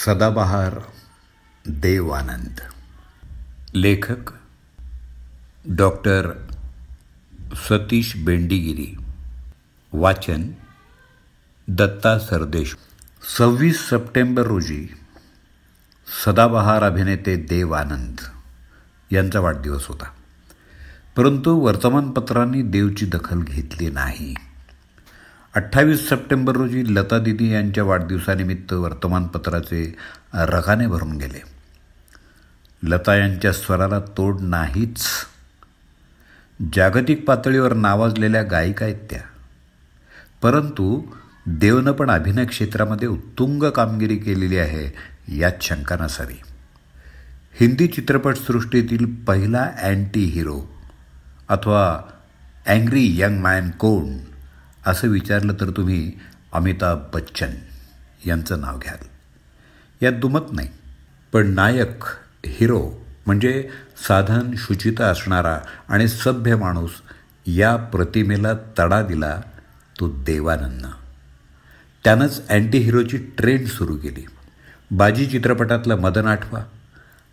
सदाबहार देव आनंद. लेखक डॉक्टर सतीश बेंडीगिरी. वाचन दत्ता सरदेश. 26 सप्टेंबर रोजी सदाबहार अभिनेते देव आनंद यांचा वाढदिवस होता. परंतु वर्तमानपत्रांनी देवची दखल घेतली नाही. 28 सप्टेंबर रोजी लता दिदी यांच्या वाढदिवसानिमित्त वर्तमानपत्राचे रकाने भरून गेले. लता यांच्या स्वराला तोड नाहीच. जागतिक पातळीवर नावाजलेल्या गायिका आहेत त्या. परंतु देवनं पण अभिनय क्षेत्रामध्ये उत्तुंग कामगिरी केलेली आहे यात शंका नसावी. हिंदी चित्रपटसृष्टीतील पहिला अँटी हिरो अथवा अँग्री यंग मॅन कोण असं विचारलं तर तुम्ही अमिताभ बच्चन यांचं नाव घ्याल. यात दुमत नाही. पण नायक हिरो म्हणजे साधन शुचिता असणारा आणि सभ्य माणूस या प्रतिमेला तडा दिला तो देवानंदनं. त्यानंच अँटी हिरोची ट्रेंड सुरू केली. बाजी चित्रपटातला मदन आठवा,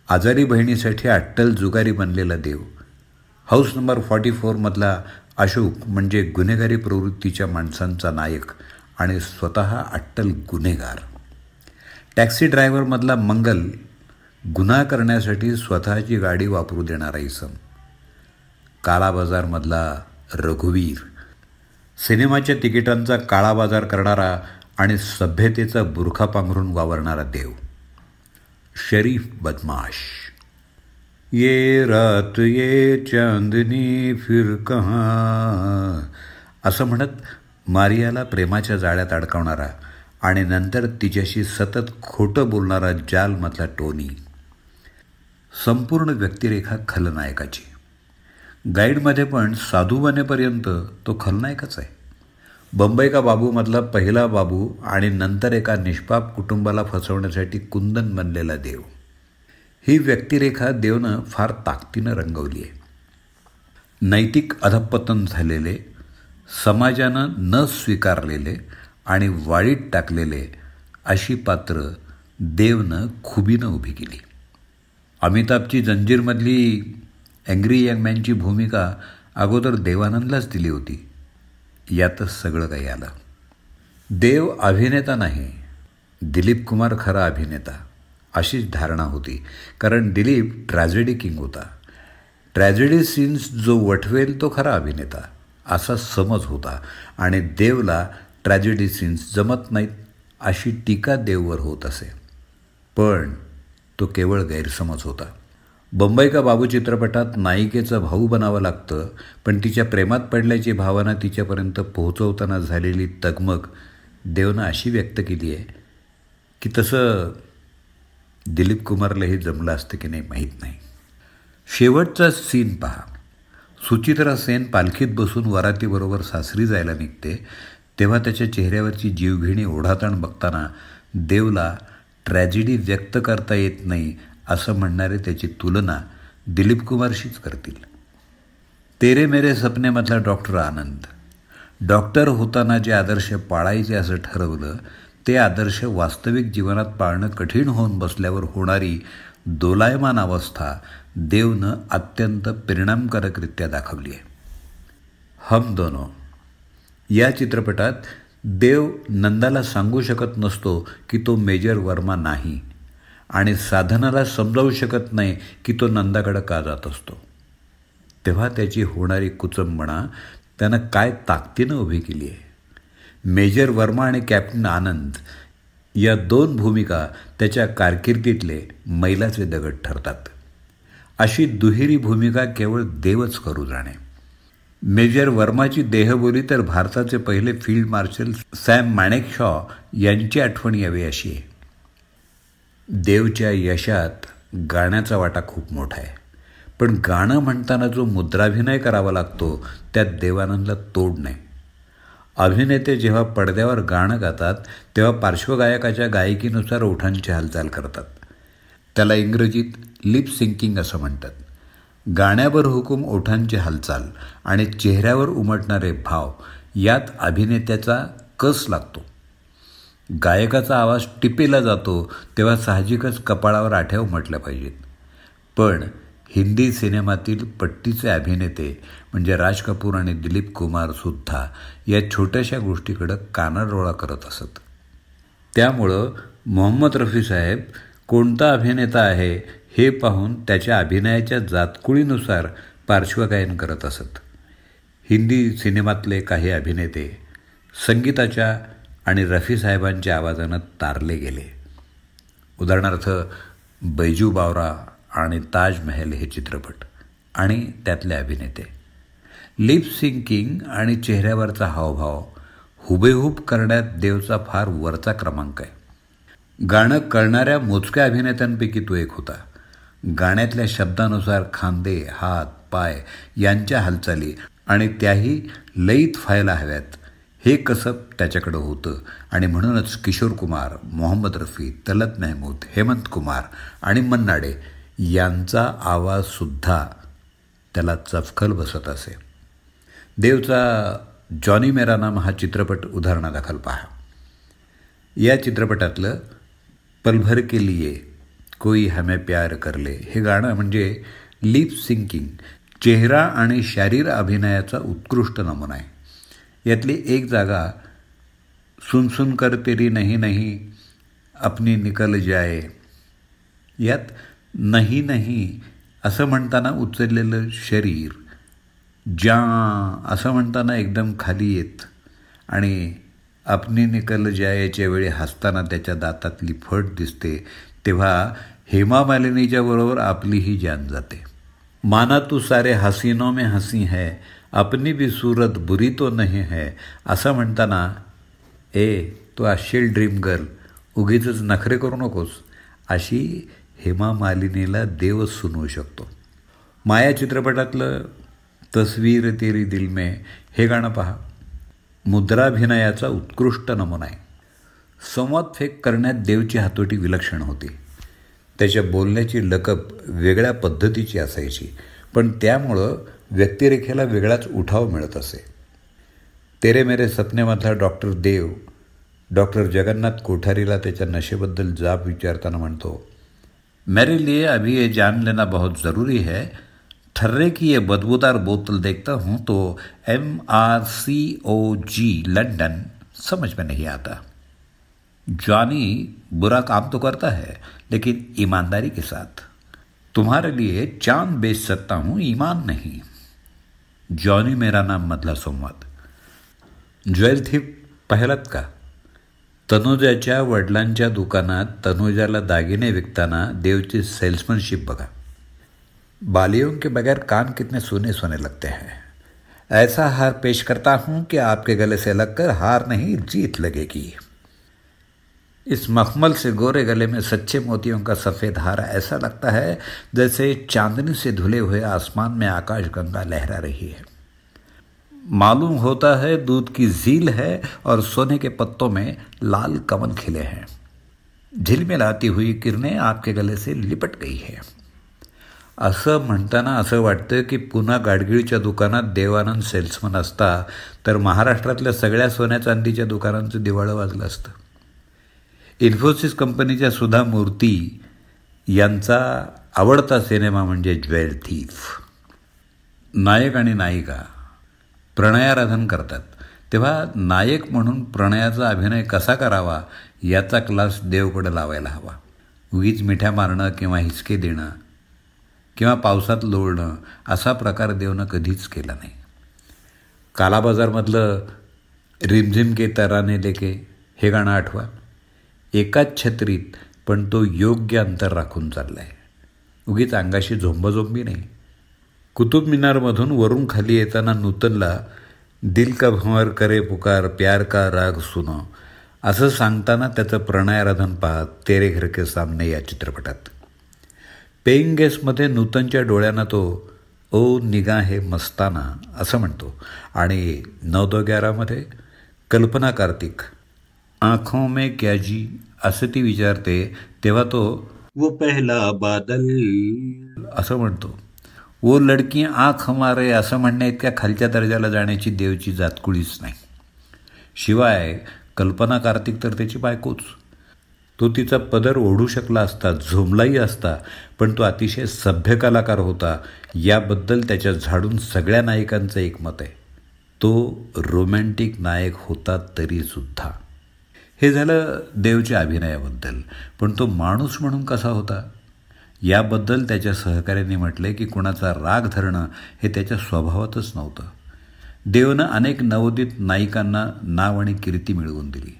आजारी बहिणीसाठी अट्टल जुगारी बनलेला देव, हाऊस नंबर 44 मधला अशोक म्हणजे गुन्हेगारी प्रवृत्तीच्या माणसांचा नायक आणि स्वतः अट्टल गुन्हेगार, टॅक्सी ड्रायव्हरमधला मंगल गुन्हा करण्यासाठी स्वतःची गाडी वापरू देणारा इसम, काळाबाजारमधला रघुवीर, सिनेमाच्या तिकिटांचा काळाबाजार करणारा आणि सभ्यतेचा बुरखा पांघरून वावरणारा देव, शरीफ बदमाश, ये रात ये चांदनी फिर कहाँ असं म्हणत मारियाला प्रेमाच्या जाळ्यात अडकवणारा आणि नंतर तिच्याशी सतत खोटं बोलणारा जालमधला टोनी. संपूर्ण व्यक्तिरेखा खलनायकाची. गाईडमध्ये पण साधू बनेपर्यंत तो खलनायकच आहे. बंबई का बाबूमधला पहिला बाबू आणि नंतर एका निष्पाप कुटुंबाला फसवण्यासाठी कुंदन बनलेला देव. ही व्यक्तिरेखा देवनं फार ताकदीनं रंगवली आहे. नैतिक अधःपतन झालेले, समाजानं न स्वीकारलेले आणि वाळीत टाकलेले अशी पात्र देवनं खुबीनं उभी केली. अमिताभची जंजीरमधली अँग्री यंग मॅनची भूमिका अगोदर देवानंदलाच दिली होती. यातच सगळं काही आलं. देव अभिनेता नाही, दिलीप कुमार खरा अभिनेता अशीच धारणा होती. कारण दिलीप ट्रॅजेडी किंग होता. ट्रॅजेडी सीन्स जो वठवेल तो खरा अभिनेता असा समज होता आणि देवला ट्रॅजेडी सीन्स जमत नाहीत अशी टीका देववर होत असे. पण तो केवळ गैरसमज होता. बंबई का बाबू चित्रपटात नायिकेचा भाऊ बनावं लागतं, पण तिच्या प्रेमात पडल्याची भावना तिच्यापर्यंत पोहोचवताना झालेली तगमग देवनं अशी व्यक्त केली आहे की तसं दिलीप कुमारलाही जमलं असतं की नाही माहीत नाही. शेवटचा सीन पहा. सुचित्रा सेन पालखीत बसून वरातीबरोबर सासरी जायला निघते तेव्हा त्याच्या चेहऱ्यावरची जीवघेणी ओढाताण बघताना देवला ट्रॅजेडी व्यक्त करता येत नाही असं म्हणणारे त्याची तुलना दिलीप कुमारशीच करतील. तेरे मेरे सपनेमधला डॉक्टर आनंद डॉक्टर होताना जे आदर्श पाळायचे असं ठरवलं ते आदर्श वास्तविक जीवनात पाळणं कठीण होऊन बसल्यावर होणारी दोलायमान अवस्था देवनं अत्यंत परिणामकारकरित्या दाखवली आहे. हम दोनो या चित्रपटात देव नंदाला सांगू शकत नसतो की तो मेजर वर्मा नाही आणि साधनाला समजावू शकत नाही की तो नंदाकडे का जात असतो. तेव्हा त्याची होणारी कुचंबणा त्यानं काय ताकदीनं उभी केली आहे. मेजर वर्मा आणि कॅप्टन आनंद या दोन भूमिका त्याच्या कारकिर्दीतले मैलाचे दगड ठरतात. अशी दुहेरी भूमिका केवळ देवच करू जाणे. मेजर वर्माची देहबोली तर भारताचे पहिले फील्ड मार्शल सॅम मॅनेकशॉ यांची आठवण यावी अशी आहे. देवच्या यशात गाण्याचा वाटा खूप मोठा आहे. पण गाणं म्हणताना जो मुद्राभिनय करावा लागतो त्यात देवानंदला तोड नाही. अभिनेते जेव्हा पडद्यावर गाणं गातात तेव्हा पार्श्वगायकाच्या गायकीनुसार ओठांची हालचाल करतात. त्याला इंग्रजीत लिप सिंकिंग असं म्हणतात. गाण्यावर हुकूम ओठांची हालचाल आणि चेहऱ्यावर उमटणारे भाव यात अभिनेत्याचा कस लागतो. गायकाचा आवाज टिपेला जातो तेव्हा साहजिकच कपाळावर आठ्या उमटल्या पाहिजेत. पण हिंदी सिनेमातील पट्टीचे अभिनेते म्हणजे राज कपूर आणि दिलीप कुमारसुद्धा या छोट्याशा गोष्टीकडं कानाडोळा करत असत. त्यामुळं मोहम्मद रफी साहेब कोणता अभिनेता आहे हे पाहून त्याच्या अभिनयाच्या जातकुळीनुसार पार्श्वगायन करत असत. हिंदी सिनेमातले काही अभिनेते संगीताच्या आणि रफी साहेबांच्या आवाजानं तारले गेले. उदाहरणार्थ बैजू बावरा आणि ताजमहल हे चित्रपट आणि त्यातले अभिनेते. लिप सिंकिंग आणि चेहऱ्यावरचा हावभाव हुबेहूब करण्यात देवचा फार वरचा क्रमांक आहे. गाणं कळणाऱ्या मोजक्या अभिनेत्यांपैकी तो एक होता. गाण्यातल्या शब्दानुसार खांदे, हात, पाय यांच्या हालचाली आणि त्याही लयीत व्हायला हव्यात हे कसब त्याच्याकडं होतं. आणि म्हणूनच किशोर कुमार, मोहम्मद रफी, तलत महमूद, हेमंत कुमार आणि मन्ना डे यांचा आवाजसुद्धा त्याला चपखल बसत असे. देवचा जॉनी मेरा नाम हा चित्रपट उदाहरणादाखल पहा. या चित्रपटातलं पलभर के लिए कोई हमें प्यार कर ले हे गाणं म्हणजे लिप सिंकिंग, चेहरा आणि शारीर अभिनयाचा उत्कृष्ट नमुना आहे. यातली एक जागा सुन सुन कर तेरी नहीं नहीं अपनी निकल जाए, यात नाही नाही असं म्हणताना उचललेलं शरीर, जा असं म्हणताना एकदम खाली येत आणि अपनी निकल जायच्या वेळी हसताना त्याच्या दातातली फट दिसते तेव्हा हेमा मालिनीच्या बरोबर आपलीही जान जाते. माना तू सारे हसीनों में हसी है, अपनी भी सूरत बुरी तो नहीं है असं म्हणताना तू असशील ड्रीम गर्ल, उगीचच नखरे करू नकोस अशी हेमा मालिनीला देवच सुनवू शकतो. माया चित्रपटातलं तस्वीर तेरी दिल में हे गाणं पहा. मुद्राभिनयाचा उत्कृष्ट नमुना आहे. संवाद फेक करण्यात देवची हातोटी विलक्षण होती. त्याच्या बोलण्याची लकब वेगळ्या पद्धतीची असायची, पण त्यामुळं व्यक्तिरेखेला वेगळाच उठाव मिळत असे. तेरे मेरे सपनेमधला डॉक्टर देव डॉक्टर जगन्नाथ कोठारीला त्याच्या नशेबद्दल जाब विचारताना म्हणतो, मेरे लिए अभी ये जान लेना बहुत ज़रूरी है, ठर्रे की ये बदबूदार बोतल देखता हूँ तो MRCOG लंदन समझ में नहीं आता. जॉनी बुरा काम तो करता है लेकिन ईमानदारी के साथ. तुम्हारे लिए चांद बेच सकता हूँ, ईमान नहीं. जॉनी मेरा नाम मधला संवाद. ज्वेल थीप पाहिलात का? तनुजाच्या वडिलांच्या दुकानात तनुजाला दागिने विकताना देवची सेल्समनशिप बघा. बालियों के बगैर कान कितने सोने सोने लगते हैं. ऐसा हार पेश करता हूँ कि आपके गले से लगकर हार नहीं जीत लगेगी. इस मखमल से गोरे गले में सच्चे मोतियों का सफ़ेद हार ऐसा लगता है जैसे चांदनी से धुले हुए आसमान में आकाशगंगा लहरा रही है. मालूम होता है दूध की झील है और सोने के पत्तों में लाल कमल खिले हैं. झिलमिलाती हुई किरणें आपके गले से लिपट गई है. असं म्हणताना असं वाटतं की पुन्हा गाडगिळच्या दुकानात देवानंद सेल्समन असता तर महाराष्ट्रातल्या सगळ्या सोन्या चांदीच्या दुकानांचं दिवाळं वाजलं असतं. इन्फोसिस कंपनीच्या सुधा मूर्ती यांचा आवडता सिनेमा म्हणजे ज्वेल थीफ. नायक आणि नायिका प्रणयाराधन करतात तेव्हा नायक म्हणून प्रणयाचा अभिनय कसा करावा याचा क्लास देवकडे लावायला हवा. उगीच मिठ्या मारणं किंवा हिसके देणं किंवा पावसात लोळणं असा प्रकार देवनं कधीच केला नाही. कालाबाजारमधलं रिमझिम के तराने लेके हे गाणं आठवा. एकाच छत्रीत पण तो योग्य अंतर राखून चालला आहे. उगीच अंगाशी झोंबाझोंबी नाही. कुतुब मिनारमधून वरून खाली येताना नूतनला दिल का भंवर करे पुकार प्यार का राग सुनो असं सांगताना त्याचं प्रणयाराधन पहा तेरे घर के सामने या चित्रपटात. पेईंग गेस्टमध्ये नूतनच्या डोळ्यांना तो ओ निगाहे मस्ताना असं म्हणतो आणि 9-11मध्ये कल्पना कार्तिक आँखों में क्या जी असं ती विचारते तेव्हा तो वो पहला बादल असं म्हणतो. वो लडकी आँख हमारे असं म्हणण्या इतक्या खालच्या दर्जाला जाण्याची देवची जातकुळीच नाही. शिवाय कल्पना कार्तिक तर त्याची बायकोच. तो तिचा पदर ओढू शकला असता, झोंबलाही असता, पण तो अतिशय सभ्य कलाकार होता याबद्दल त्याच्या झाडून सगळ्या नायकांचं एकमत आहे. तो रोमॅन्टिक नायक होता तरीसुद्धा. हे झालं देवच्या अभिनयाबद्दल. पण तो माणूस म्हणून कसा होता याबद्दल त्याच्या सहकाऱ्यांनी म्हटले की कुणाचा राग धरणं हे त्याच्या स्वभावातच नव्हतं. देवनं अनेक नवोदित नायिकांना नाव आणि कीर्ती मिळवून दिली.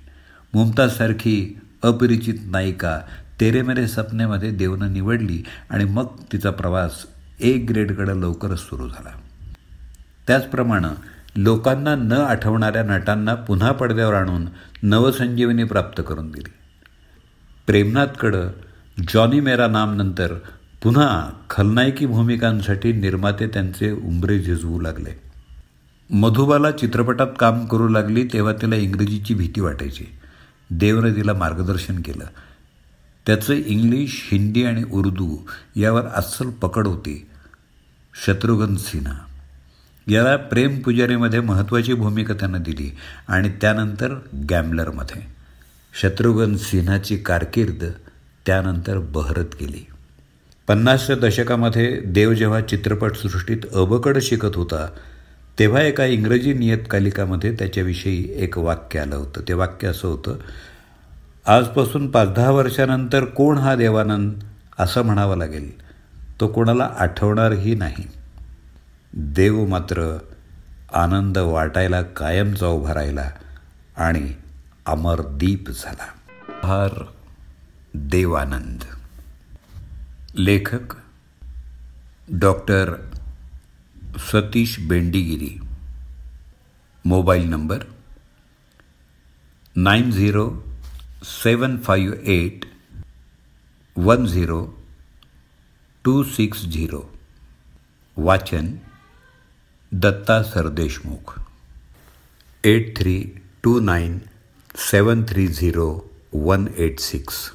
मुमताजसारखी अपरिचित नायिका तेरे मेरे सपनेमध्ये देवनं निवडली आणि मग तिचा प्रवास ए ग्रेडकडे लवकरच सुरू झाला. त्याचप्रमाणे लोकांना न आठवणाऱ्या नटांना पुन्हा पडद्यावर आणून नवसंजीवनी प्राप्त करून दिली. प्रेमनाथकडं जॉनी मेरा नाम नंतर पुन्हा खलनायकी भूमिकांसाठी निर्माते त्यांचे उंबरे झिजवू लागले. मधुबाला चित्रपटात काम करू लागली तेव्हा तिला इंग्रजीची भीती वाटायची. देवनं तिला मार्गदर्शन केलं. त्याचं इंग्लिश, हिंदी आणि उर्दू यावर अस्सल पकड होती. शत्रुघ्न सिन्हा याला प्रेम पुजारीमध्ये महत्त्वाची भूमिका त्यानं दिली आणि त्यानंतर गॅम्बलरमध्ये. शत्रुघ्न सिन्हाची कारकीर्द त्यानंतर बहरत गेली. 50च्या दशकामध्ये देव जेव्हा चित्रपटसृष्टीत अबकड शिकत होता तेव्हा एका इंग्रजी नियतकालिकामध्ये त्याच्याविषयी एक वाक्य आलं होतं. ते वाक्य असं होतं, आजपासून 5-10 वर्षानंतर कोण हा देवानंद असं म्हणावं लागेल. तो कोणाला आठवणारही नाही. देव मात्र आनंद वाटायला कायमचा उभा राहिला आणि अमरदीप झाला. हर देवानंद. लेखक doctor Satish Bendigiri. Mobile number 9075810260. वाचन दत्ता सरदेशमुख. 8329730186.